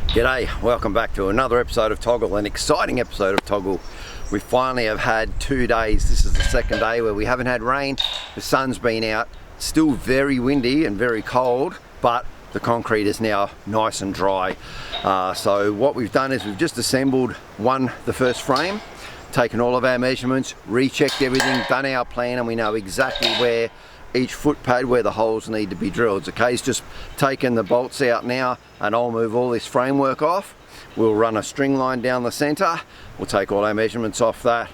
G'day, welcome back to another episode of TOGL, an exciting episode of TOGL. We finally have had 2 days. This is the second day where we haven't had rain. The sun's been out, still very windy and very cold, but the concrete is now nice and dry. So what we've done is we've just assembled the first frame, taken all of our measurements, rechecked everything, done our plan, and we know exactly where each footpad, where the holes need to be drilled. Okay, it's just taken the bolts out now, and I'll move all this framework off. We'll run a string line down the center, we'll take all our measurements off that,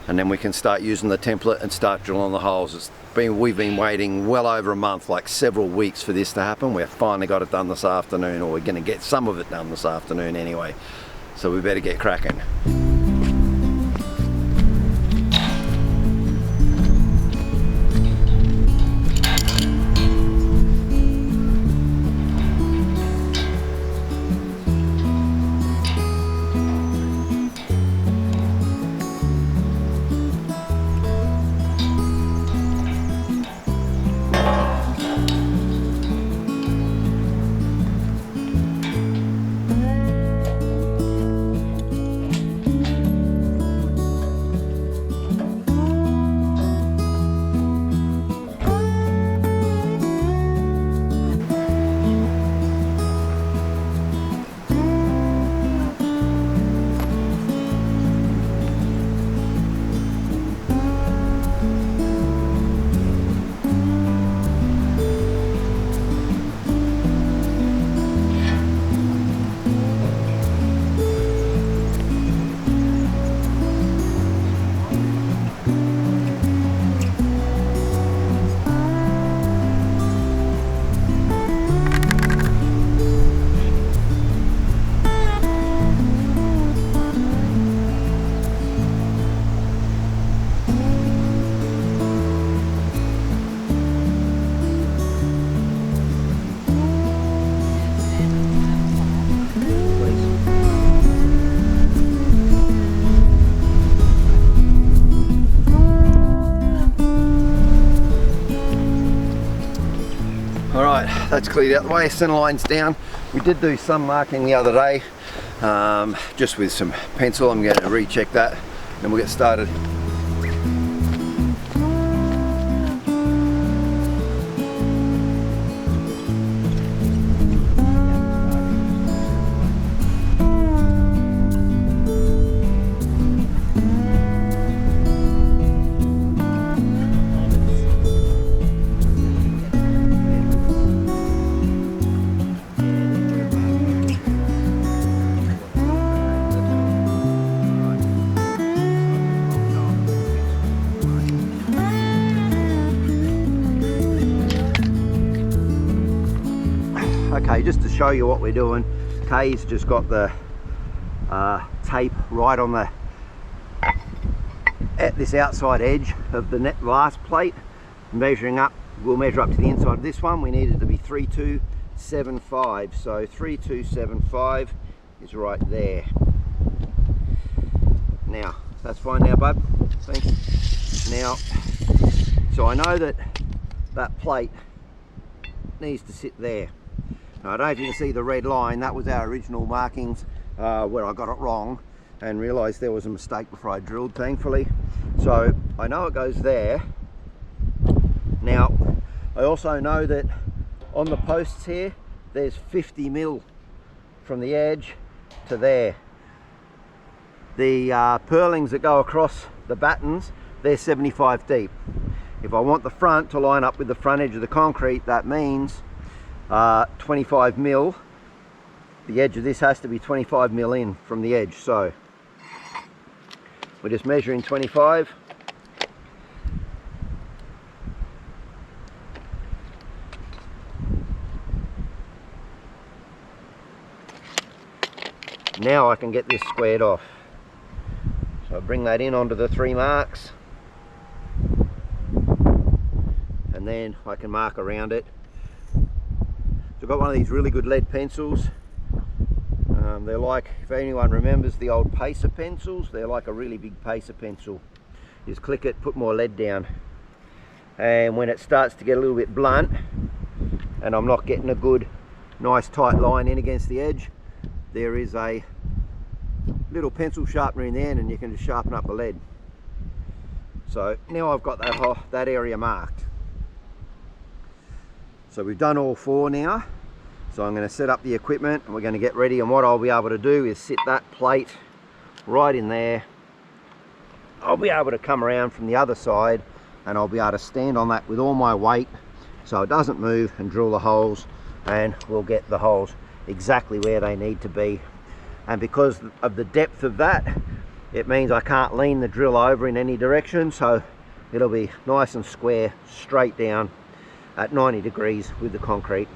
and then we can start using the template and start drilling the holes. We've been waiting well over a month, like several weeks, for this to happen. We've finally got it done this afternoon, or we're going to get some of it done this afternoon anyway, so we better get cracking. That's cleared out the way, center line's down. We did do some marking the other day, just with some pencil. I'm going to recheck that, then we'll get started. Okay, just to show you what we're doing, Kay's just got the tape right on at this outside edge of the net last plate, measuring up. We'll measure up to the inside of this one. We need it to be 3275, so 3275 is right there. Now that's fine now, bud. Thanks. Now, so I know that that plate needs to sit there. Now, I don't know if you can see the red line. That was our original markings where I got it wrong and realized there was a mistake before I drilled, thankfully. So I know it goes there. Now I also know that on the posts here there's 50 mil from the edge to there. The purlings that go across the battens, they're 75 deep. If I want the front to line up with the front edge of the concrete, that means 25 mil. The edge of this has to be 25 mil in from the edge, so we're just measuring 25. Now I can get this squared off. So I bring that in onto the 3 marks, and then I can mark around it. So I've got one of these really good lead pencils. They're like, if anyone remembers the old pacer pencils, they're like a really big pacer pencil. You just click it, put more lead down, and when it starts to get a little bit blunt and I'm not getting a good nice tight line in against the edge. There is a little pencil sharpener in there, and you can just sharpen up the lead. So now I've got that area marked. So we've done all 4 now. So I'm going to set up the equipment and we're going to get ready, and what I'll be able to do is sit that plate right in there. I'll be able to come around from the other side and I'll be able to stand on that with all my weight so it doesn't move, and drill the holes, and we'll get the holes exactly where they need to be. And because of the depth of that, it means I can't lean the drill over in any direction, so it'll be nice and square straight down at 90 degrees with the concrete.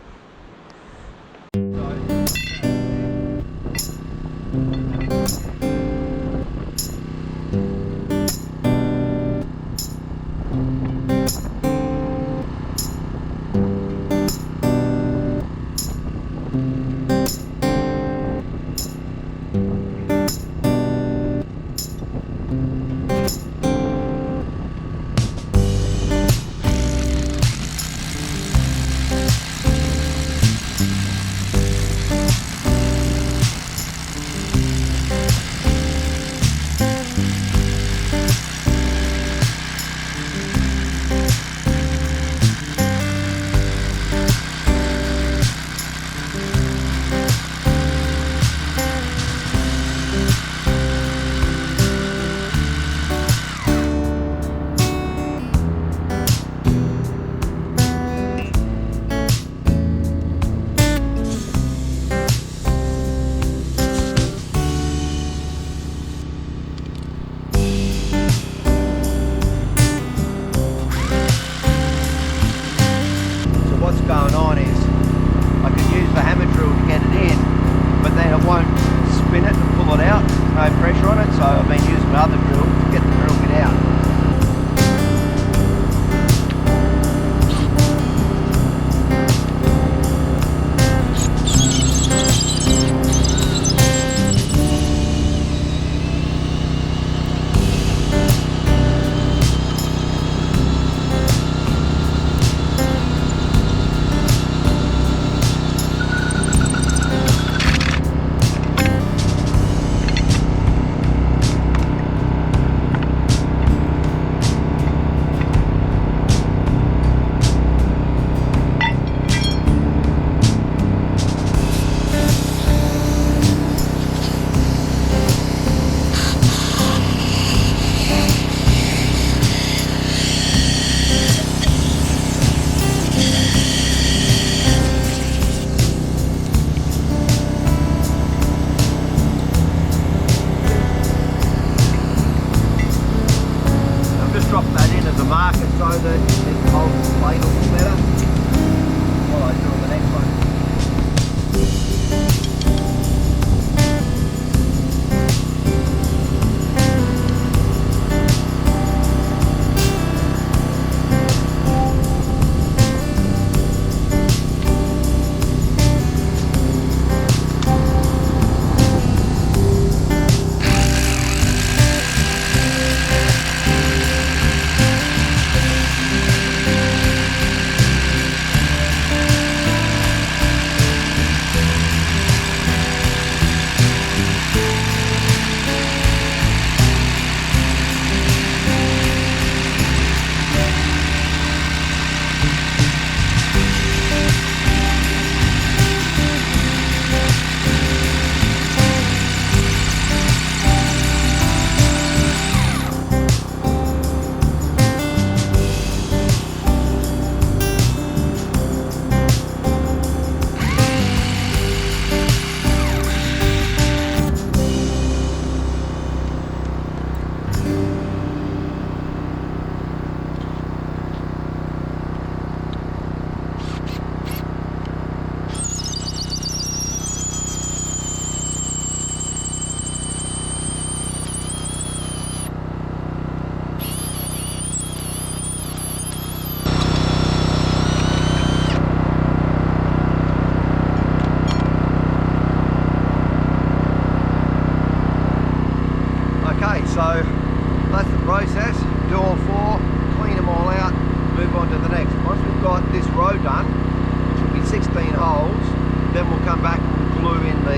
then we'll come back and glue in the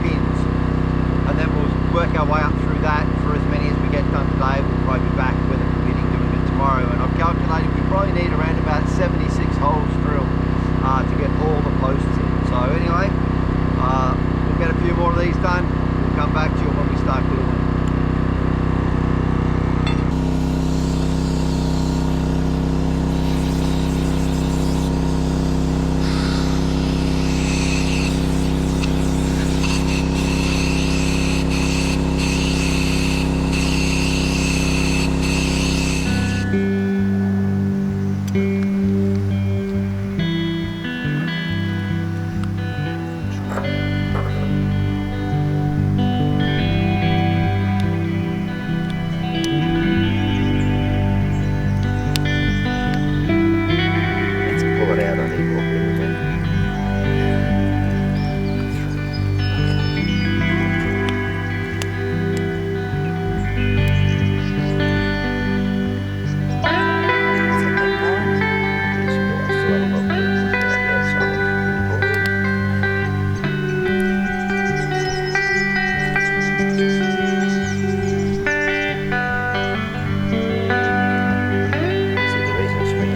pins, and then we'll work our way up through that. For as many as we get done today, we'll probably be back with a permitting doing it tomorrow. And I've calculated we probably need around about 76 holes drilled to get all the posts in. So anyway, we'll get a few more of these done. We'll come back to you when we start gluing.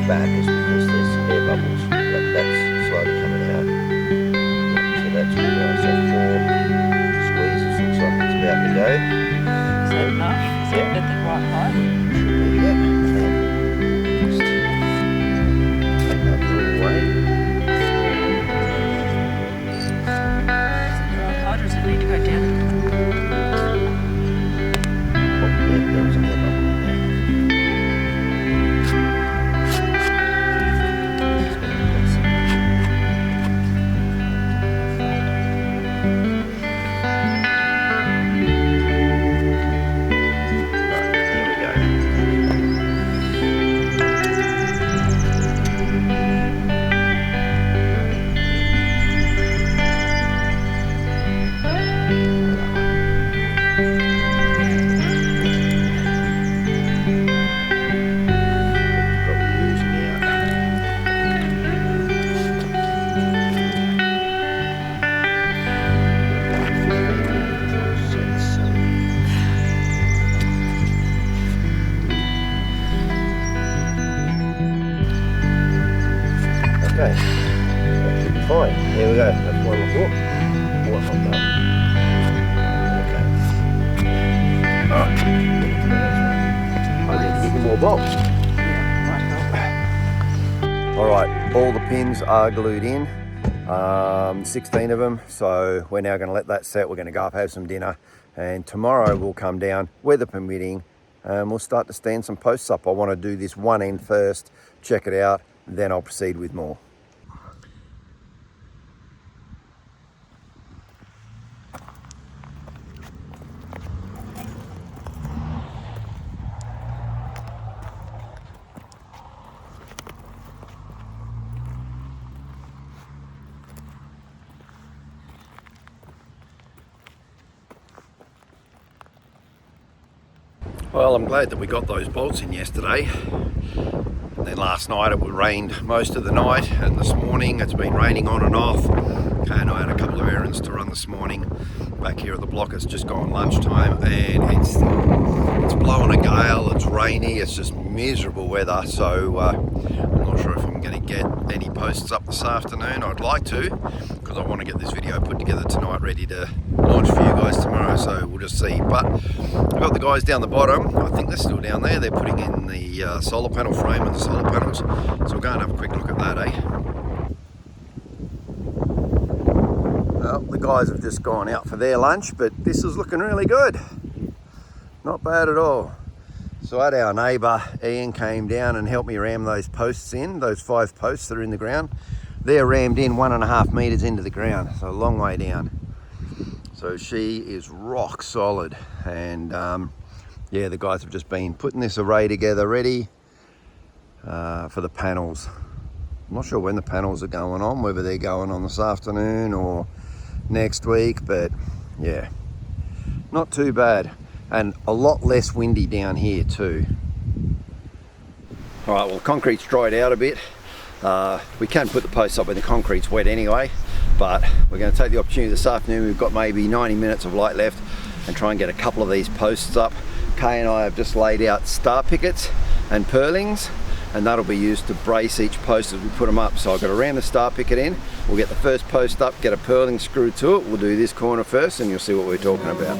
Back is because there's air bubbles, but that's slowly coming out. Yeah, so that's good. So 4 squeezes, looks like it's about to go. Is that enough? Is it at the right height? Yeah. Just take that all away. Is it the right height, or does it need to go down? Oh, yeah, there was an air bubble in there. Okay, that should be fine. Here we go, that's one look. What I've done. Okay. Alright. I need to give you more bolts. Alright, all the pins are glued in, 16 of them, so we're now going to let that set. We're going to go up, have some dinner, and tomorrow we'll come down, weather permitting, and we'll start to stand some posts up. I want to do this one end first, check it out, then I'll proceed with more. Well, I'm glad that we got those bolts in yesterday. And then last night it rained most of the night, and this morning it's been raining on and off. Okay, and I had a couple of errands to run this morning. Back here at the block, it's just gone lunchtime, and it's blowing a gale, it's rainy, it's just miserable weather. So I'm not sure if I'm going to get any posts up this afternoon. I'd like to, because I want to get this video put together tonight, ready to launch for you guys tomorrow, so we'll just see. But I've got the guys down the bottom, I think they're still down there, they're putting in the solar panel frame and the solar panels, so we'll go and have a quick look at that, eh? Well, the guys have just gone out for their lunch, but this is looking really good, not bad at all. So I had our neighbour Ian came down and helped me ram those posts in, those 5 posts that are in the ground. They're rammed in 1.5 meters into the ground, so a long way down. So she is rock solid, and yeah, the guys have just been putting this array together ready for the panels. I'm not sure when the panels are going on, whether they're going on this afternoon or next week, but yeah, not too bad, and a lot less windy down here too. All right, well, concrete's dried out a bit. We can put the posts up when the concrete's wet anyway. but we're going to take the opportunity this afternoon. We've got maybe 90 minutes of light left, and try and get a couple of these posts up. Kay and I have just laid out star pickets and purlings, and that'll be used to brace each post as we put them up. So I've got to ram the star picket in, we'll get the first post up, get a purling screwed to it. We'll do this corner first and you'll see what we're talking about.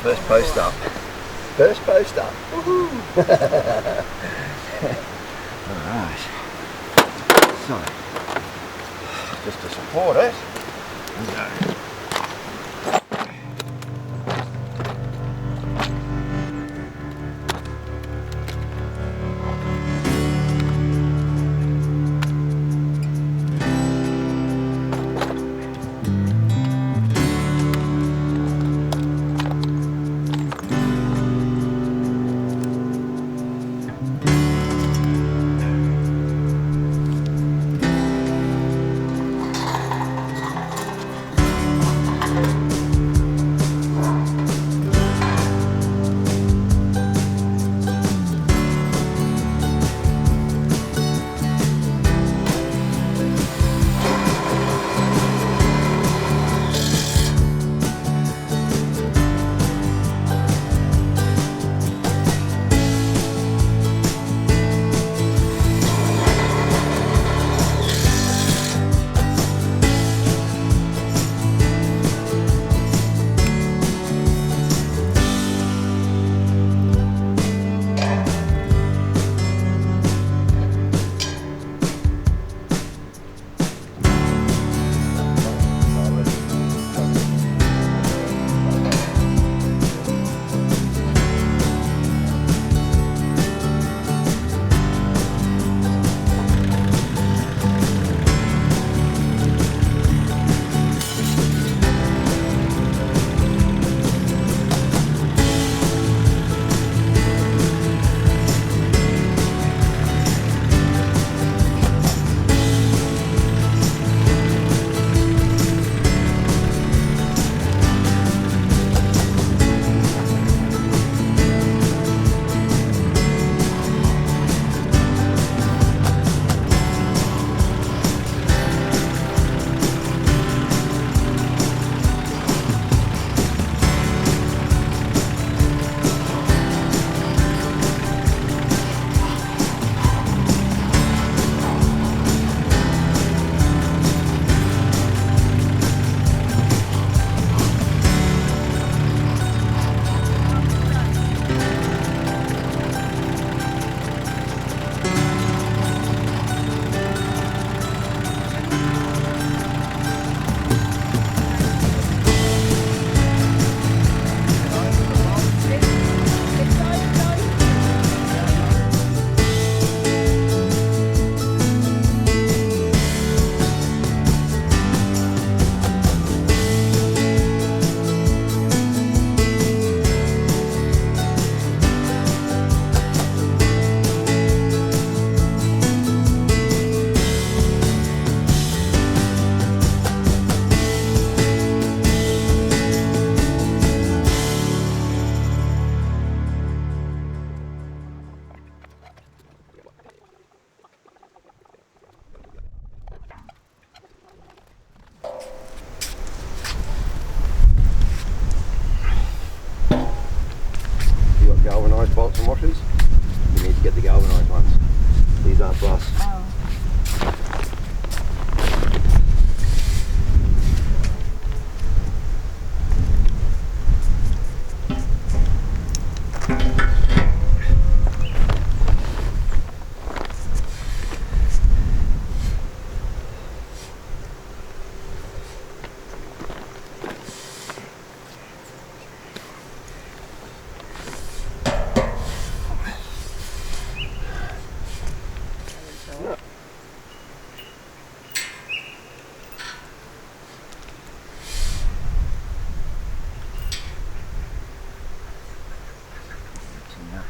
First post up. First post up. Woohoo! Alright. So, just to support it, there we go.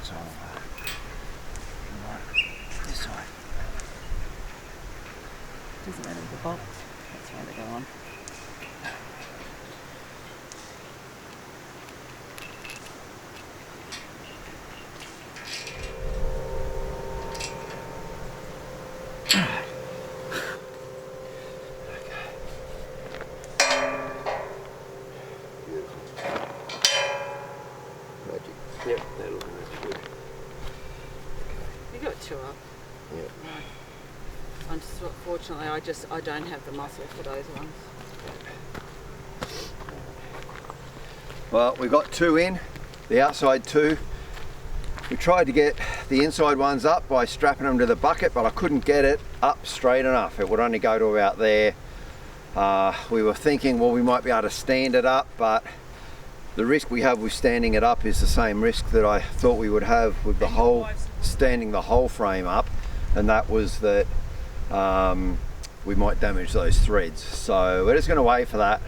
So, this side. Doesn't matter the box. That's why they go on. Yep, that'll do. That's good. You got two up. Yep. Unfortunately, I don't have the muscle for those ones. Well, we got 2 in, the outside 2. We tried to get the inside ones up by strapping them to the bucket, but I couldn't get it up straight enough. It would only go to about there. We were thinking, well, we might be able to stand it up, but the risk we have with standing it up is the same risk that I thought we would have with the whole, standing the whole frame up, and that was that we might damage those threads. So we're just going to wait for that.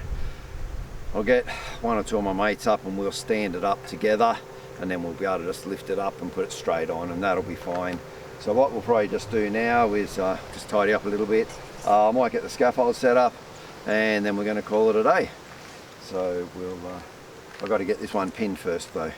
I'll get 1 or 2 of my mates up and we'll stand it up together, and then we'll be able to just lift it up and put it straight on, and that'll be fine. So what we'll probably just do now is just tidy up a little bit. I might get the scaffold set up, and then we're going to call it a day. So we'll I've got to get this one pinned first though.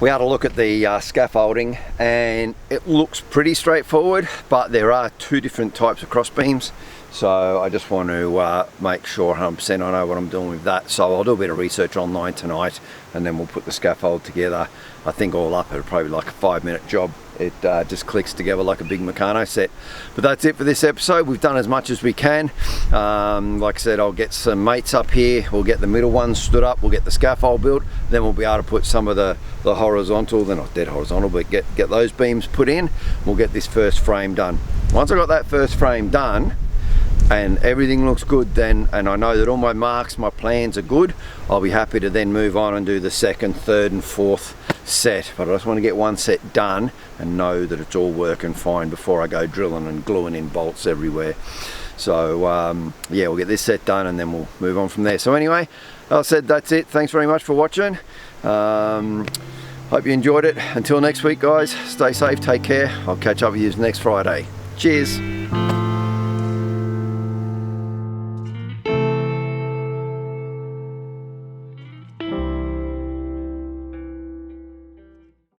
We had a look at the scaffolding, and it looks pretty straightforward, but there are 2 different types of cross beams. So I just want to make sure 100% I know what I'm doing with that. So I'll do a bit of research online tonight, and then we'll put the scaffold together. I think all up it'll probably be like a 5-minute job. It just clicks together like a big Meccano set. But that's it for this episode. We've done as much as we can. Like I said, I'll get some mates up here. We'll get the middle ones stood up. We'll get the scaffold built. Then we'll be able to put some of the horizontal, they're not dead horizontal, but get those beams put in. We'll get this first frame done. Once I got that first frame done, and everything looks good then, and I know that all my marks, my plans are good, I'll be happy to then move on and do the 2nd, 3rd and 4th set. But I just want to get one set done and know that it's all working fine before I go drilling and gluing in bolts everywhere. So yeah, we'll get this set done and then we'll move on from there. So anyway, as I said, that's it. Thanks very much for watching. Hope you enjoyed it. Until next week guys, stay safe, take care. I'll catch up with you next Friday. Cheers.